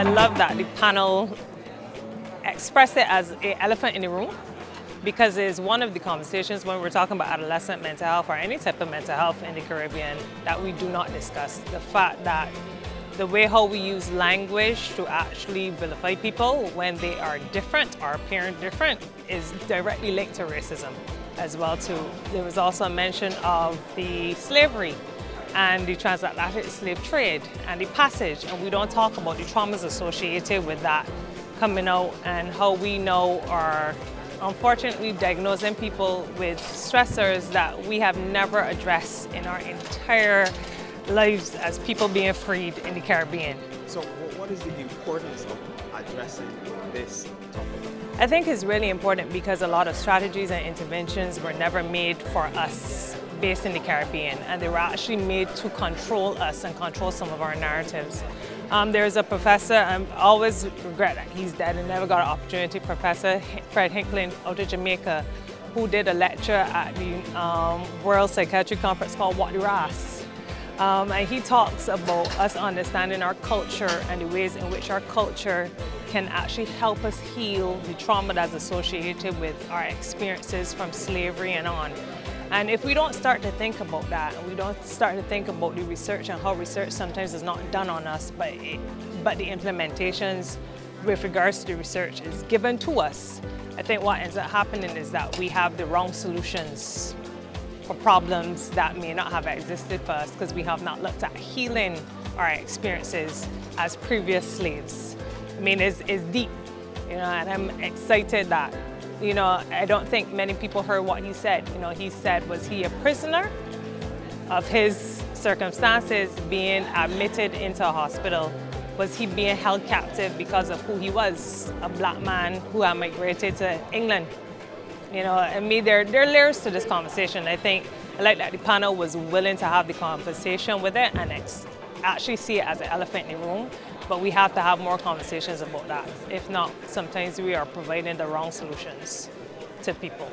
love that the panel expressed it as an elephant in the room, because it's one of the conversations when we're talking about adolescent mental health or any type of mental health in the Caribbean that we do not discuss. The fact that the way how we use language to actually vilify people when they are different or appearing different is directly linked to racism as well too. There was also a mention of the slavery and the transatlantic slave trade and the passage, and we don't talk about the traumas associated with that coming out and how we know are unfortunately diagnosing people with stressors that we have never addressed in our entire lives as people being freed in the Caribbean. So what is the importance of addressing this topic? I think it's really important because a lot of strategies and interventions were never made for us based in the Caribbean, and they were actually made to control us and control some of our narratives. There's a professor, I always regret that he's dead and never got an opportunity, Professor Fred Hinkling out of Jamaica, who did a lecture at the World Psychiatry Conference called What the Ras. And he talks about us understanding our culture and the ways in which our culture can actually help us heal the trauma that's associated with our experiences from slavery and on. And if we don't start to think about that, and we don't start to think about the research and how research sometimes is not done on us, but the implementations with regards to the research is given to us, I think what ends up happening is that we have the wrong solutions for problems that may not have existed for us because we have not looked at healing our experiences as previous slaves. I mean, it's deep, you know, and I'm excited that, you know, I don't think many people heard what he said. You know, he said, was he a prisoner of his circumstances being admitted into a hospital? Was he being held captive because of who he was, a black man who had migrated to England? You know, I mean, there are layers to this conversation. I think I like that the panel was willing to have the conversation with it and actually see it as an elephant in the room. But we have to have more conversations about that. If not, sometimes we are providing the wrong solutions to people.